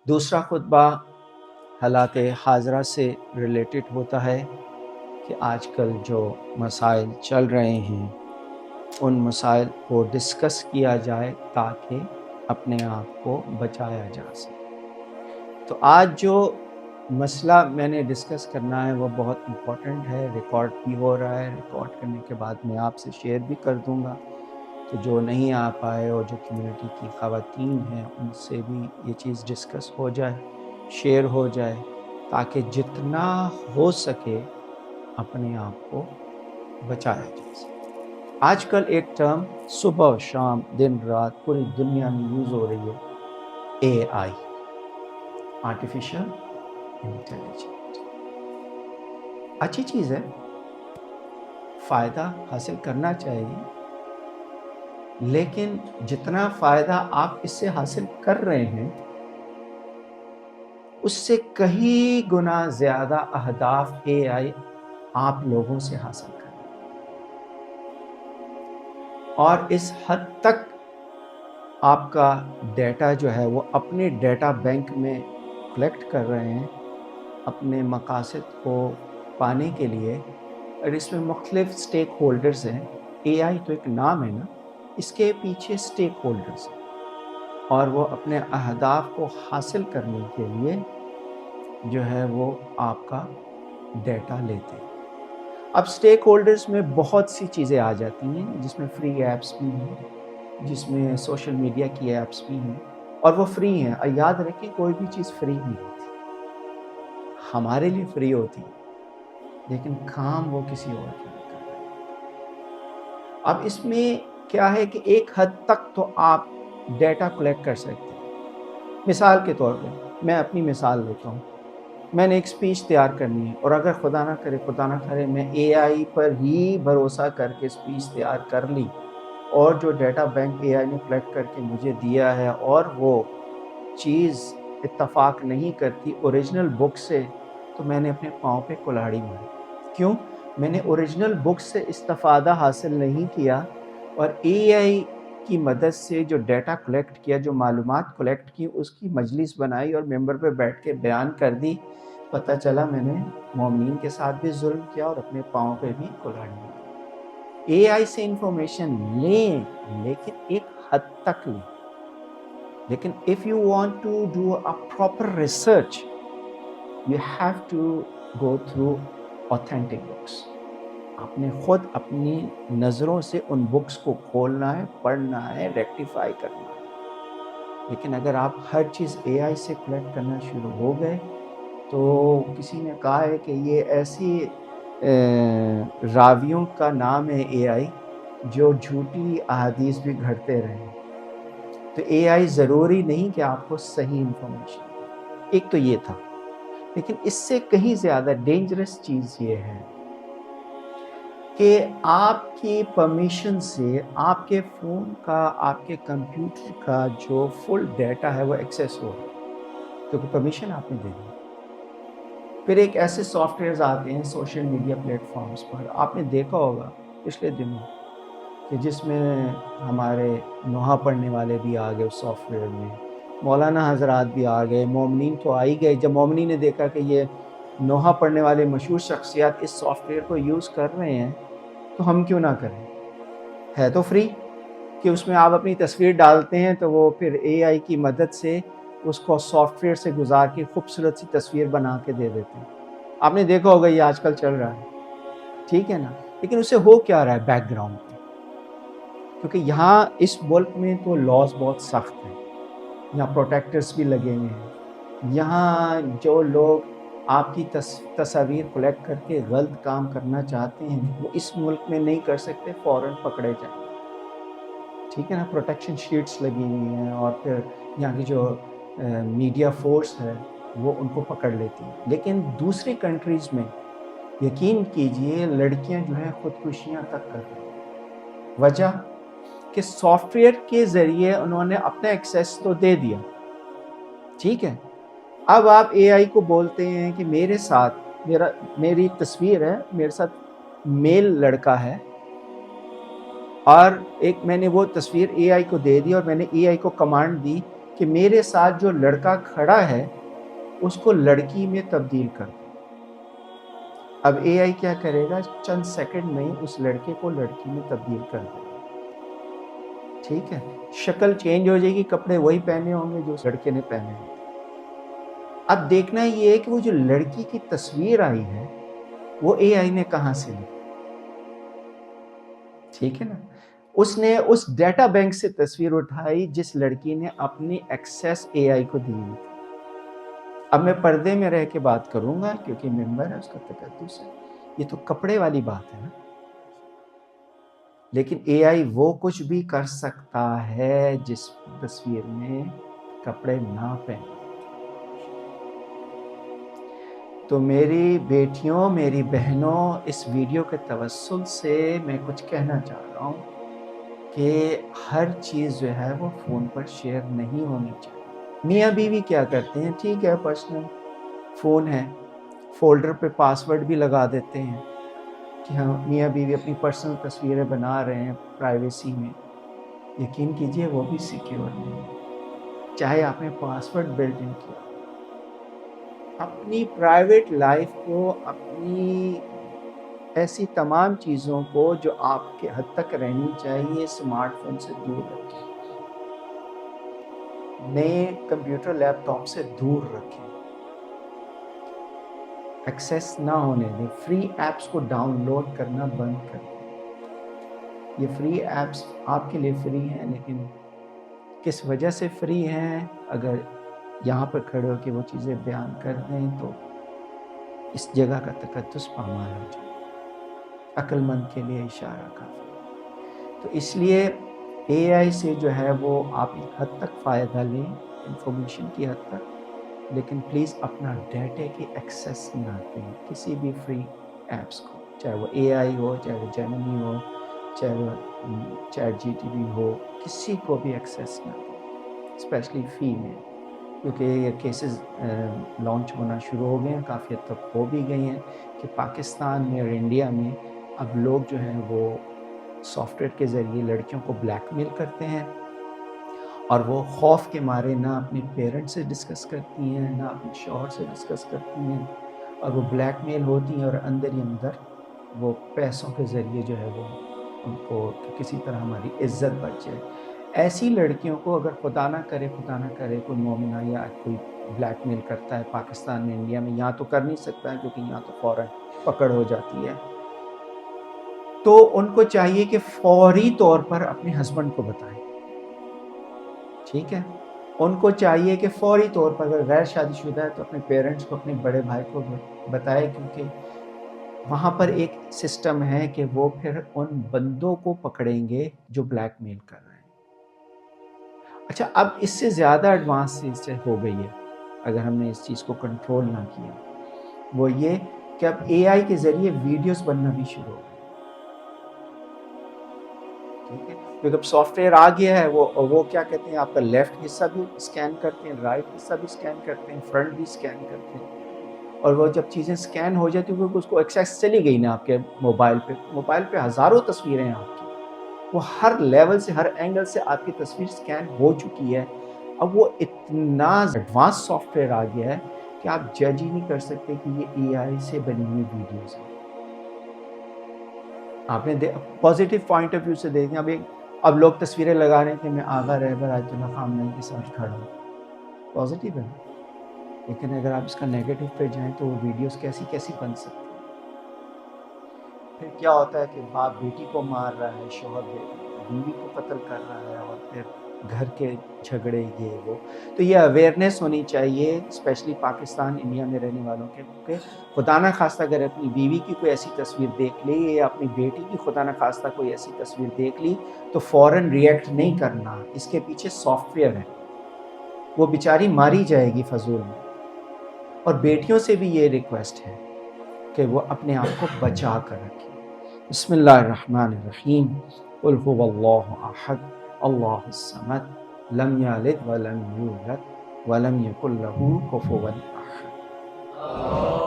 دوسرا خطبہ حالات حاضرہ سے ریلیٹڈ ہوتا ہے کہ آج کل جو مسائل چل رہے ہیں ان مسائل کو ڈسکس کیا جائے تاکہ اپنے آپ کو بچایا جا سکے۔ تو آج جو مسئلہ میں نے ڈسکس کرنا ہے وہ بہت امپورٹنٹ ہے، ریکارڈ بھی ہو رہا ہے، ریکارڈ کرنے کے بعد میں آپ سے شیئر بھی کر دوں گا، تو جو نہیں آ پائے اور جو کمیونٹی کی خواتین ہیں ان سے بھی یہ چیز ڈسکس ہو جائے، شیئر ہو جائے، تاکہ جتنا ہو سکے اپنے آپ کو بچایا جا سکے۔ آج کل ایک ٹرم صبح و شام دن رات پوری دنیا میں یوز ہو رہی ہے، اے آئی، آرٹیفیشل انٹیلیجنٹ۔ اچھی چیز ہے، فائدہ حاصل کرنا چاہیے، لیکن جتنا فائدہ آپ اس سے حاصل کر رہے ہیں اس سے کئی گنا زیادہ اہداف اے آئی آپ لوگوں سے حاصل کر رہے ہیں، اور اس حد تک آپ کا ڈیٹا جو ہے وہ اپنے ڈیٹا بینک میں کلیکٹ کر رہے ہیں اپنے مقاصد کو پانے کے لیے، اور اس میں مختلف سٹیک ہولڈرز ہیں۔ اے آئی تو ایک نام ہے نا، اس کے پیچھے سٹیک ہولڈرز ہیں، اور وہ اپنے اہداف کو حاصل کرنے کے لیے جو ہے وہ آپ کا ڈیٹا لیتے ہیں۔ اب سٹیک ہولڈرز میں بہت سی چیزیں آ جاتی ہیں، جس میں فری ایپس بھی ہیں، جس میں سوشل میڈیا کی ایپس بھی ہیں، اور وہ فری ہیں۔ اور یاد رکھیں کوئی بھی چیز فری نہیں ہوتی، ہمارے لیے فری ہوتی ہے لیکن کام وہ کسی اور کے لیے کر رہے ہیں۔ اب اس میں کیا ہے کہ ایک حد تک تو آپ ڈیٹا کلیکٹ کر سکتے ہیں۔ مثال کے طور پہ میں اپنی مثال لیتا ہوں، میں نے ایک سپیچ تیار کرنی ہے، اور اگر خدا نہ کرے میں اے آئی پر ہی بھروسہ کر کے سپیچ تیار کر لی، اور جو ڈیٹا بینک اے آئی نے کلیکٹ کر کے مجھے دیا ہے اور وہ چیز اتفاق نہیں کرتی اوریجنل بک سے، تو میں نے اپنے پاؤں پہ کلاڑی ماری۔ کیوں؟ میں نے اوریجنل بک سے استفادہ حاصل نہیں کیا، اور اے آئی کی مدد سے جو ڈیٹا کلیکٹ کیا، جو معلومات کلیکٹ کی، اس کی مجلس بنائی اور ممبر پہ بیٹھ کے بیان کر دی۔ پتہ چلا میں نے مومنین کے ساتھ بھی ظلم کیا اور اپنے پاؤں پہ بھی کلاڑی ماری۔ اے آئی سے انفارمیشن لیں لیکن ایک حد تک لیں، لیکن if you want to do a proper research you have to go through authentic books۔ آپ نے خود اپنی نظروں سے ان بکس کو کھولنا ہے، پڑھنا ہے، ریکٹیفائی کرنا ہے۔ لیکن اگر آپ ہر چیز اے آئی سے کلیکٹ کرنا شروع ہو گئے، تو کسی نے کہا ہے کہ یہ ایسی راویوں کا نام ہے اے آئی جو جھوٹی احادیث بھی گھڑتے رہے۔ تو اے آئی ضروری نہیں کہ آپ کو صحیح انفارمیشن دے۔ ایک تو یہ تھا، لیکن اس سے کہیں زیادہ ڈینجرس چیز یہ ہے کہ آپ کی پرمیشن سے آپ کے فون کا، آپ کے کمپیوٹر کا جو فل ڈیٹا ہے وہ ایکسیس ہو رہا ہے، کیونکہ پرمیشن آپ نے دے دی۔ پھر ایک ایسے سافٹ ویئرز آتے ہیں سوشل میڈیا پلیٹ فارمز پر، آپ نے دیکھا ہوگا پچھلے دنوں کہ جس میں ہمارے نوحہ پڑھنے والے بھی آ گئے اس سافٹ ویئر میں، مولانا حضرات بھی آ گئے، مومنین تو آ ہی گئے۔ جب مومنین نے دیکھا کہ یہ نوحہ پڑھنے والے مشہور شخصیات اس سافٹ ویئر کو یوز کر رہے ہیں تو ہم کیوں نہ کریں؟ ہے تو فری، کہ اس میں آپ اپنی تصویر ڈالتے ہیں تو وہ پھر اے آئی کی مدد سے اس کو سافٹ ویئر سے گزار کے خوبصورت سی تصویر بنا کے دے دیتے ہیں۔ آپ نے دیکھا ہوگا یہ آج کل چل رہا ہے، ٹھیک ہے نا؟ لیکن اسے ہو کیا رہا ہے بیک گراؤنڈ پہ؟ کیونکہ یہاں اس ملک میں تو لاز بہت سخت ہیں، یہاں پروٹیکٹرز بھی لگے ہوئے ہیں، یہاں جو لوگ آپ کی تصاویر کلیکٹ کر کے غلط کام کرنا چاہتے ہیں وہ اس ملک میں نہیں کر سکتے، فوراً پکڑے جائیں، ٹھیک ہے نا؟ پروٹیکشن شیٹس لگی ہوئی ہیں، اور پھر یہاں کی جو میڈیا فورس ہے وہ ان کو پکڑ لیتی ہے۔ لیکن دوسری کنٹریز میں یقین کیجئے لڑکیاں جو ہیں خودکشیاں تک کر رہی ہیں۔ وجہ کہ سافٹ ویئر کے ذریعے انہوں نے اپنا ایکسیس تو دے دیا، ٹھیک ہے؟ اب آپ اے آئی کو بولتے ہیں کہ میرے ساتھ میری تصویر ہے، میرے ساتھ میل لڑکا ہے، اور ایک میں نے وہ تصویر اے آئی کو دے دی، اور میں نے اے آئی کو کمانڈ دی کہ میرے ساتھ جو لڑکا کھڑا ہے اس کو لڑکی میں تبدیل کر دو۔ اب اے آئی کیا کرے گا؟ چند سیکنڈ میں اس لڑکے کو لڑکی میں تبدیل کر دے گا، ٹھیک ہے؟ شکل چینج ہو جائے گی، کپڑے وہی پہنے ہوں گے جو اس لڑکے نے پہنے ہوتے۔ اب دیکھنا یہ ہے کہ وہ جو لڑکی کی تصویر آئی ہے وہ اے آئی نے کہاں سے لی، ٹھیک ہے نا؟ اس نے اس ڈیٹا بینک سے تصویر اٹھائی جس لڑکی نے اپنی ایکسیس اے آئی کو دی ہوئی تھی۔ اب میں پردے میں رہ کے بات کروں گا کیونکہ ممبر ہے، اس کا تقدس ہے، یہ تو کپڑے والی بات ہے نا۔ لیکن اے آئی وہ کچھ بھی کر سکتا ہے جس تصویر میں کپڑے نہ پہنے۔ تو میری بیٹیوں، میری بہنوں، اس ویڈیو کے توسل سے میں کچھ کہنا چاہ رہا ہوں کہ ہر چیز جو ہے وہ فون پر شیئر نہیں ہونی چاہیے۔ میاں بیوی کیا کرتے ہیں؟ ٹھیک ہے، پرسنل فون ہے، فولڈر پہ پاسورڈ بھی لگا دیتے ہیں کہ ہاں میاں بیوی اپنی پرسنل تصویریں بنا رہے ہیں پرائیویسی میں۔ یقین کیجئے وہ بھی سیکیور نہیں ہے، چاہے آپ نے پاسورڈ بلٹ ان کیا۔ اپنی پرائیویٹ لائف کو، اپنی ایسی تمام چیزوں کو جو آپ کے حد تک رہنی چاہیے اسمارٹ فون سے دور رکھیں، نئے کمپیوٹر لیپ ٹاپ سے دور رکھیں، ایکسیس نہ ہونے دیں، فری ایپس کو ڈاؤن لوڈ کرنا بند کر دیں۔ یہ فری ایپس آپ کے لیے فری ہیں، لیکن کس وجہ سے فری ہیں اگر یہاں پر کھڑے ہو کے وہ چیزیں بیان کر دیں تو اس جگہ کا تقدس پامال ہو جائے۔ عقل مند کے لیے اشارہ کافی۔ تو اس لیے اے آئی سے جو ہے وہ آپ ایک حد تک فائدہ لیں، انفارمیشن کی حد تک، لیکن پلیز اپنا ڈیٹا کی ایکسیس نہ دیں کسی بھی فری ایپس کو، چاہے وہ اے آئی ہو، چاہے وہ جیمنی ہو، چاہے وہ چیٹ جی ٹی وی ہو، کسی کو بھی ایکسیس نہ دیں، اسپیشلی فیمیل، کیونکہ یہ کیسز لانچ ہونا شروع ہو گئے ہیں، کافی حد تک ہو بھی گئی ہیں کہ پاکستان میں اور انڈیا میں اب لوگ جو ہیں وہ سافٹ ویئر کے ذریعے لڑکیوں کو بلیک میل کرتے ہیں، اور وہ خوف کے مارے نہ اپنے پیرنٹ سے ڈسکس کرتی ہیں، نہ اپنے شوہر سے ڈسکس کرتی ہیں، اور وہ بلیک میل ہوتی ہیں اور اندر ہی اندر وہ پیسوں کے ذریعے جو ہے وہ ان کو کسی طرح ہماری عزت بچ جائے۔ ایسی لڑکیوں کو اگر خدا نہ کرے کوئی مومنہ یا کوئی بلیک میل کرتا ہے پاکستان میں، انڈیا میں، یہاں تو کر نہیں سکتا ہے کیونکہ یہاں تو فوراً پکڑ ہو جاتی ہے، تو ان کو چاہیے کہ فوری طور پر اپنے ہسبینڈ کو بتائیں، ٹھیک ہے؟ ان کو چاہیے کہ فوری طور پر اگر غیر شادی شدہ ہے تو اپنے پیرنٹس کو، اپنے بڑے بھائی کو بتائے، کیونکہ وہاں پر ایک سسٹم ہے کہ وہ پھر ان بندوں کو پکڑیں گے جو بلیک میل کر رہے ہیں۔ اچھا، اب اس سے زیادہ ایڈوانس چیز ہو گئی ہے اگر ہم نے اس چیز کو کنٹرول نہ کیا، وہ یہ کہ اب اے آئی کے ذریعے ویڈیوز بننا بھی شروع ہو گئی، ٹھیک ہے؟ کیونکہ اب سافٹ ویئر آ گیا ہے، وہ کیا کہتے ہیں، آپ کا لیفٹ حصہ بھی اسکین کرتے ہیں، رائٹ حصہ بھی اسکین کرتے ہیں، فرنٹ بھی اسکین کرتے ہیں، اور وہ جب چیزیں اسکین ہو جاتی ہیں کیونکہ اس کو ایکسیس چلی گئی نا آپ کے موبائل پہ ہزاروں تصویریں ہیں آپ کی، وہ ہر لیول سے، ہر اینگل سے آپ کی تصویر اسکین ہو چکی ہے۔ اب وہ اتنا ایڈوانس سافٹ ویئر آ گیا ہے کہ آپ جج ہی نہیں کر سکتے کہ یہ اے آئی سے بنی ہوئی ویڈیوز ہیں۔ آپ نے پازیٹیو پوائنٹ آف ویو سے دیکھیں، اب لوگ تصویریں لگا رہے ہیں کہ میں آغا رہبر آیت اللہ خامنہئی کے ساتھ کھڑا ہوں، پازیٹیو ہے، لیکن اگر آپ اس کا نیگیٹو پہ جائیں تو وہ ویڈیوز کیسی بن سکتی ہیں۔ پھر کیا ہوتا ہے کہ باپ بیٹی کو مار رہا ہے، شوہر بیوی کو قتل کر رہا ہے، اور پھر گھر کے جھگڑے یہ وہ۔ تو یہ اویئرنیس ہونی چاہیے اسپیشلی پاکستان، انڈیا میں رہنے والوں کے، کہ خدا نہ خواستہ اگر اپنی بیوی کی کوئی ایسی تصویر دیکھ لی یا اپنی بیٹی کی خدا نہ خواستہ کوئی ایسی تصویر دیکھ لی تو فوراً ریئیکٹ نہیں کرنا، اس کے پیچھے سافٹ ویئر ہے، وہ بیچاری ماری جائے گی فضول میں۔ اور بیٹیوں سے بھی یہ ریکویسٹ ہے کہ وہ اپنے آپ کو بچا کر رکھیں۔ بسم اللہ الرحمن الرحیم، قل هو اللہ احد اللہ الصمد لم یلد ولم یولد ولم یکن له کفوا احد۔